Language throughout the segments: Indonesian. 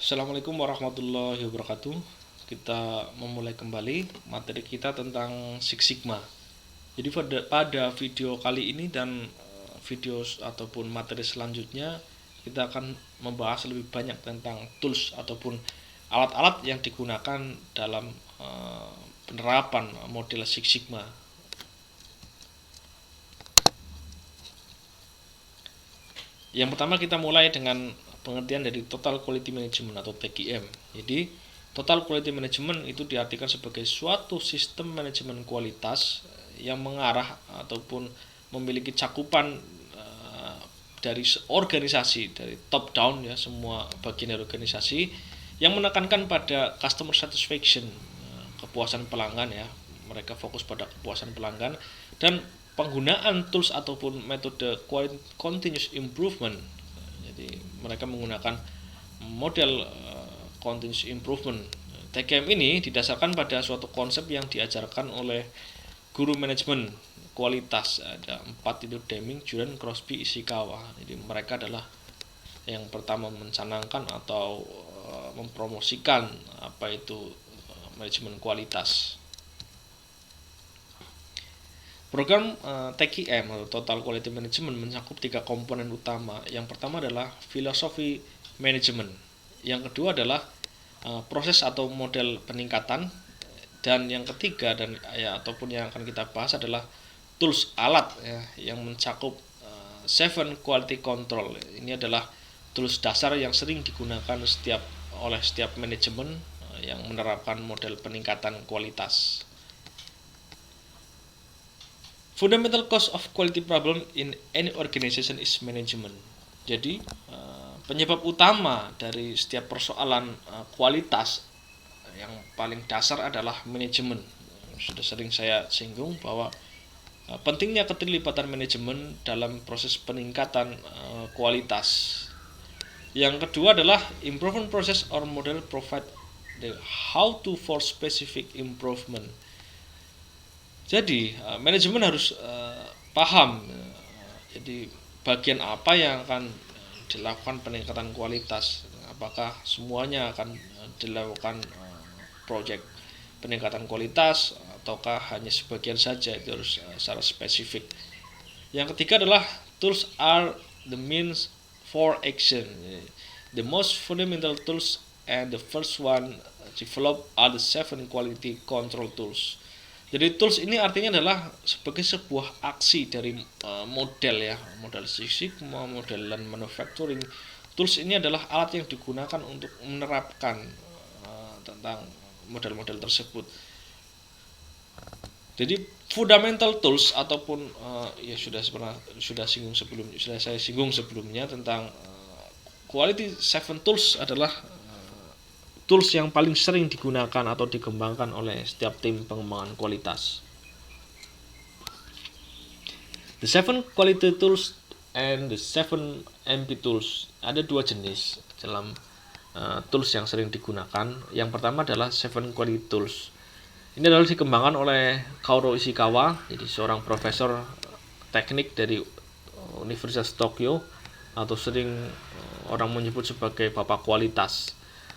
Assalamualaikum warahmatullahi wabarakatuh. Kita memulai kembali materi kita tentang Six Sigma. Jadi pada video kali ini dan video ataupun materi selanjutnya kita akan membahas lebih banyak tentang tools ataupun alat-alat yang digunakan dalam penerapan model Six Sigma. Yang pertama kita mulai dengan pengertian dari Total Quality Management atau TQM. Jadi Total Quality Management itu diartikan sebagai suatu sistem manajemen kualitas yang mengarah ataupun memiliki cakupan dari organisasi, dari top down ya, semua bagian dari organisasi yang menekankan pada customer satisfaction, kepuasan pelanggan ya. Mereka fokus pada kepuasan pelanggan dan penggunaan tools ataupun metode continuous improvement. Jadi mereka menggunakan model continuous improvement. TQM ini didasarkan pada suatu konsep yang diajarkan oleh guru manajemen kualitas, ada 4 itu Deming, Juran, Crosby, Ishikawa. Jadi mereka adalah yang pertama mencanangkan atau mempromosikan apa itu manajemen kualitas. Program TQM atau Total Quality Management mencakup 3 komponen utama. Yang pertama adalah filosofi manajemen. Yang kedua adalah proses atau model peningkatan, dan yang ketiga dan ya ataupun yang akan kita bahas adalah tools alat ya, yang mencakup 7 quality control. Ini adalah tools dasar yang sering digunakan oleh setiap manajemen yang menerapkan model peningkatan kualitas. Fundamental cause of quality problem in any organization is management. Jadi penyebab utama dari setiap persoalan kualitas yang paling dasar adalah manajemen. Sudah sering saya singgung bahwa pentingnya keterlibatan manajemen dalam proses peningkatan kualitas. Yang kedua adalah improvement process or model provide the how to for specific improvement. Jadi manajemen harus paham jadi bagian apa yang akan dilakukan peningkatan kualitas. Apakah semuanya akan dilakukan proyek peningkatan kualitas ataukah hanya sebagian saja, itu harus secara spesifik. Yang ketiga adalah tools are the means for action. The most fundamental tools and the first one developed are the 7 quality control tools. Jadi tools ini artinya adalah sebagai sebuah aksi dari model ya, model Six Sigma, model lean manufacturing. Tools ini adalah alat yang digunakan untuk menerapkan tentang model-model tersebut. Jadi fundamental tools ataupun ya sudah saya singgung sebelumnya tentang quality 7 tools adalah tools yang paling sering digunakan atau dikembangkan oleh setiap tim pengembangan kualitas. The 7 quality tools and the 7 MP tools. Ada 2 jenis dalam tools yang sering digunakan. Yang pertama adalah 7 quality tools. Ini adalah dikembangkan oleh Kaoru Ishikawa, jadi seorang profesor teknik dari Universitas Tokyo atau sering orang menyebut sebagai bapak kualitas.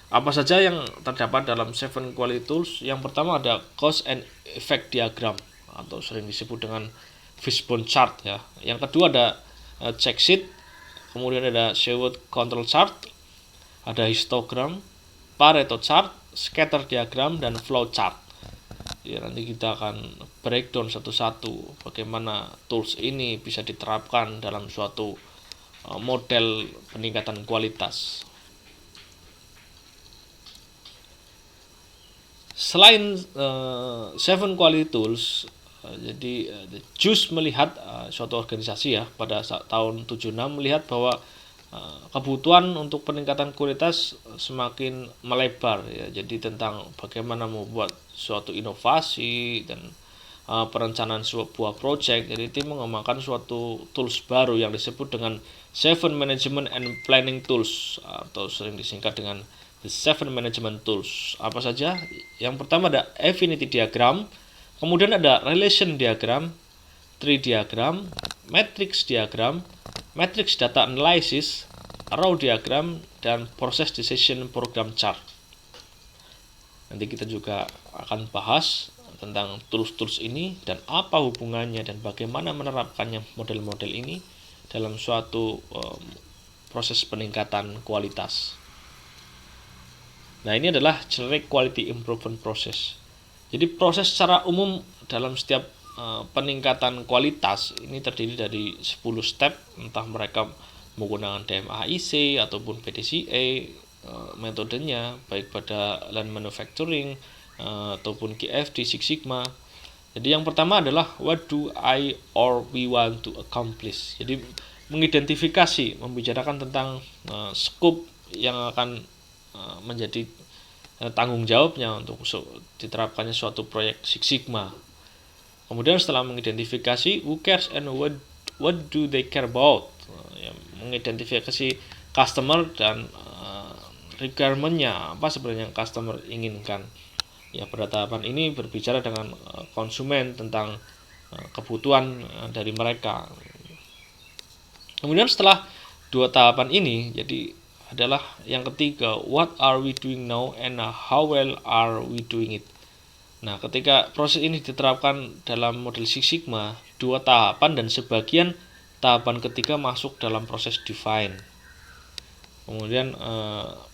Apa saja yang terdapat dalam 7 quality tools? Yang pertama ada cause and effect diagram atau sering disebut dengan fishbone chart ya. Yang kedua ada check sheet, kemudian ada Sherwood control chart, ada histogram, Pareto chart, scatter diagram, dan flow chart. Ya, nanti kita akan breakdown satu-satu bagaimana tools ini bisa diterapkan dalam suatu model peningkatan kualitas. Selain 7 quality tools, jadi JUS melihat suatu organisasi ya pada tahun 76 melihat bahwa kebutuhan untuk peningkatan kualitas semakin melebar ya. Jadi tentang bagaimana membuat suatu inovasi dan perencanaan sebuah project. Jadi tim mengembangkan suatu tools baru yang disebut dengan 7 Management and Planning Tools atau sering disingkat dengan the 7 Management Tools. Apa saja? Yang pertama ada Affinity Diagram, kemudian ada Relation Diagram, Tree Diagram, Matrix Diagram, Matrix Data Analysis, raw diagram, dan process decision program chart. Nanti kita juga akan bahas tentang tools-tools ini dan apa hubungannya dan bagaimana menerapkannya model-model ini dalam suatu proses peningkatan kualitas. Nah, ini adalah generic quality improvement process. Jadi proses secara umum dalam setiap peningkatan kualitas ini terdiri dari 10 step, entah mereka menggunakan DMAIC ataupun PDCA metodenya, baik pada lean manufacturing ataupun KFD, Six Sigma. Jadi yang pertama adalah what do I or we want to accomplish. Jadi mengidentifikasi, membicarakan tentang scope yang akan menjadi tanggung jawabnya untuk diterapkannya suatu proyek Six Sigma. Kemudian setelah mengidentifikasi who cares and what do they care about, mengidentifikasi customer dan requirement-nya, apa sebenarnya yang customer inginkan. Ya, pada tahapan ini berbicara dengan konsumen tentang kebutuhan dari mereka. Kemudian setelah 2 tahapan ini, jadi adalah yang ketiga, what are we doing now and how well are we doing it. Nah, ketika proses ini diterapkan dalam model Six Sigma, 2 tahapan dan sebagian tahapan ketiga masuk dalam proses define. Kemudian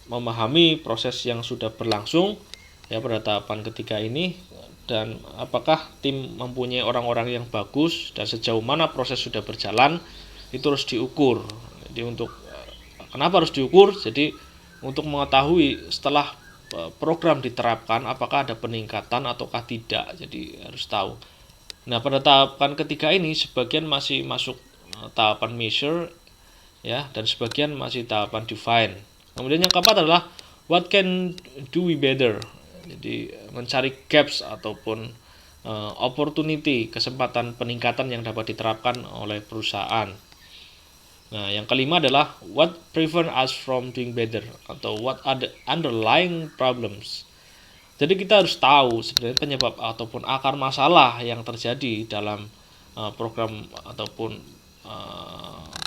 memahami proses yang sudah berlangsung ya pada tahapan ketiga ini, dan apakah tim mempunyai orang-orang yang bagus dan sejauh mana proses sudah berjalan, itu harus diukur. Jadi kenapa harus diukur? Jadi untuk mengetahui setelah program diterapkan apakah ada peningkatan ataukah tidak, jadi harus tahu. Nah, pada tahapan ketiga ini sebagian masih masuk tahapan measure ya, dan sebagian masih tahapan define. Kemudian yang keempat adalah what can do we better. Jadi mencari gaps ataupun opportunity, kesempatan peningkatan yang dapat diterapkan oleh perusahaan. Nah, yang kelima adalah what prevent us from doing better atau what are the underlying problems. Jadi kita harus tahu sebenarnya penyebab ataupun akar masalah yang terjadi dalam program ataupun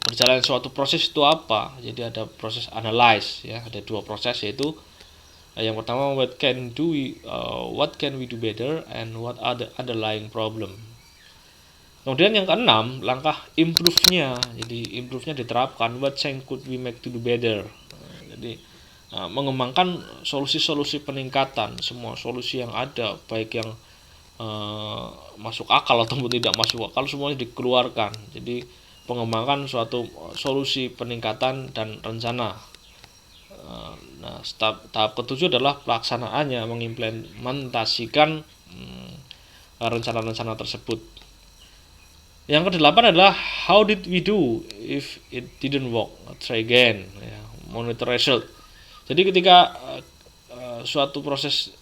berjalan suatu proses itu apa. Jadi ada proses analyze ya, ada 2 proses, yaitu yang pertama what can we do better and what are the underlying problem. Kemudian yang keenam, langkah improve-nya. Jadi improve-nya diterapkan, what change could we make to do better. Jadi mengembangkan solusi-solusi peningkatan, semua solusi yang ada, baik yang masuk akal ataupun tidak masuk akal, semuanya dikeluarkan. Jadi pengembangan suatu solusi peningkatan dan rencana. Nah, tahap ketujuh adalah pelaksanaannya, mengimplementasikan rencana-rencana tersebut. Yang kedelapan adalah how did we do if it didn't work, try again ya, monitor result. Jadi ketika suatu proses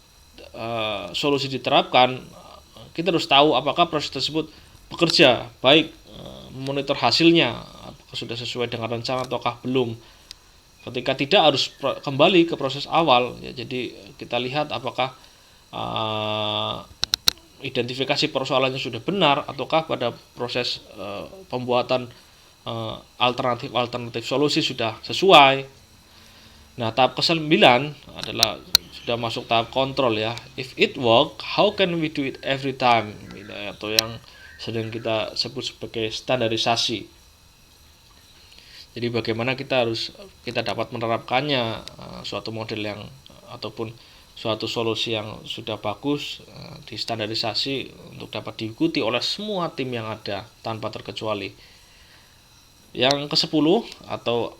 solusi diterapkan, kita harus tahu apakah proses tersebut bekerja baik, monitor hasilnya apakah sudah sesuai dengan rencana ataukah belum. Ketika tidak, harus kembali ke proses awal ya. Jadi kita lihat apakah identifikasi persoalannya sudah benar ataukah pada proses pembuatan alternatif solusi sudah sesuai. Nah, tahap ke-9 adalah sudah masuk tahap kontrol ya. If it work, how can we do it every time? Atau yang sering kita sebut sebagai standarisasi. Jadi bagaimana kita dapat menerapkannya suatu model yang ataupun suatu solusi yang sudah bagus distandarisasi untuk dapat diikuti oleh semua tim yang ada tanpa terkecuali. Yang ke-10 atau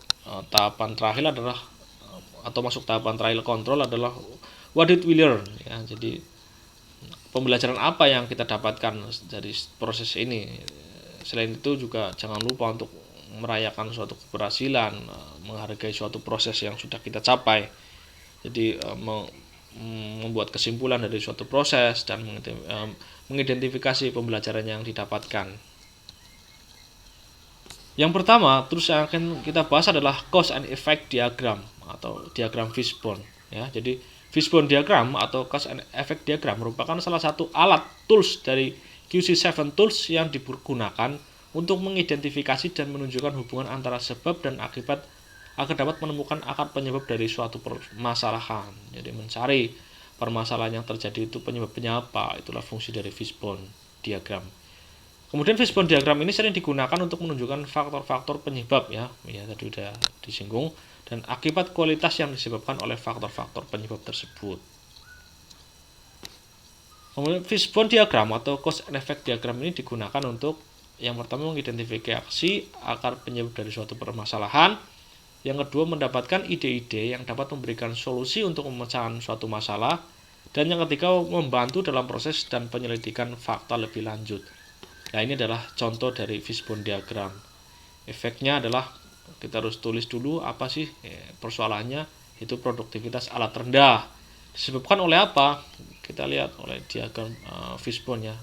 tahapan terakhir adalah atau masuk tahapan trial control adalah what did we learn ya. Jadi pembelajaran apa yang kita dapatkan dari proses ini. Selain itu juga jangan lupa untuk merayakan suatu keberhasilan, menghargai suatu proses yang sudah kita capai. Jadi membuat kesimpulan dari suatu proses dan mengidentifikasi pembelajaran yang didapatkan. Yang pertama, terus yang akan kita bahas adalah cause and effect diagram atau diagram fishbone ya. Jadi fishbone diagram atau cause and effect diagram merupakan salah satu alat tools dari QC7 tools yang digunakan untuk mengidentifikasi dan menunjukkan hubungan antara sebab dan akibat agar dapat menemukan akar penyebab dari suatu permasalahan. Jadi mencari permasalahan yang terjadi itu penyebabnya apa, itulah fungsi dari fishbone diagram. Kemudian fishbone diagram ini sering digunakan untuk menunjukkan faktor-faktor penyebab ya tadi sudah disinggung, dan akibat kualitas yang disebabkan oleh faktor-faktor penyebab tersebut. Kemudian fishbone diagram atau cause and effect diagram ini digunakan untuk yang pertama mengidentifikasi akar penyebab dari suatu permasalahan, yang kedua mendapatkan ide-ide yang dapat memberikan solusi untuk pemecahan suatu masalah, dan yang ketiga membantu dalam proses dan penyelidikan fakta lebih lanjut. Nah, ini adalah contoh dari fishbone diagram. Efeknya adalah kita harus tulis dulu apa sih persoalannya, itu produktivitas alat rendah. Disebabkan oleh apa? Kita lihat oleh diagram fishbone ya,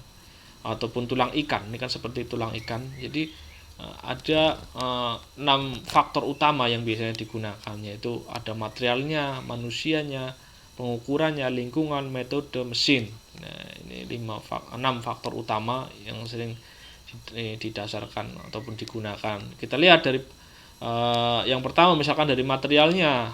ataupun tulang ikan. Ini kan seperti tulang ikan. Jadi ada 6 faktor utama yang biasanya digunakan, yaitu ada materialnya, manusianya, pengukurannya, lingkungan, metode, mesin. Nah, ini 6 faktor utama yang sering didasarkan ataupun digunakan. Kita lihat dari yang pertama misalkan dari materialnya.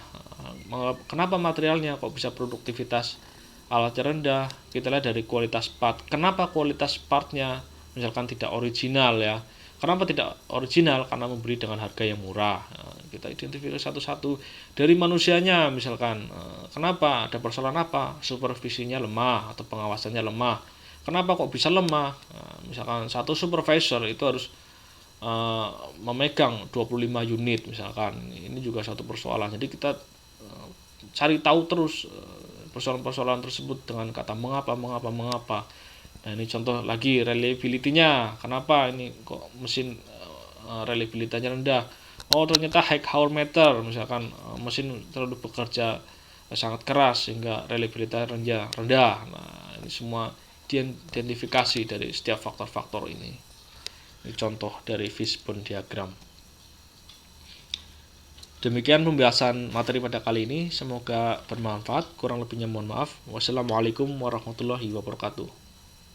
Kenapa materialnya kok bisa produktivitas alatnya rendah? Kita lihat dari kualitas part. Kenapa kualitas partnya misalkan tidak original ya? Kenapa tidak original? Karena membeli dengan harga yang murah. Kita identifikasi satu-satu. Dari manusianya misalkan, kenapa? Ada persoalan apa? Supervisinya lemah atau pengawasannya lemah. Kenapa kok bisa lemah? Misalkan satu supervisor itu harus memegang 25 unit misalkan. Ini juga satu persoalan. Jadi kita cari tahu terus persoalan-persoalan tersebut dengan kata mengapa. Nah, ini contoh lagi reliability-nya. Kenapa ini kok mesin reliability-nya rendah? Oh, ternyata high hour meter, misalkan mesin terlalu bekerja sangat keras sehingga reliability-nya rendah. Nah, ini semua diidentifikasi dari setiap faktor-faktor ini. Ini contoh dari fishbone diagram. Demikian pembahasan materi pada kali ini. Semoga bermanfaat. Kurang lebihnya mohon maaf. Wassalamualaikum warahmatullahi wabarakatuh.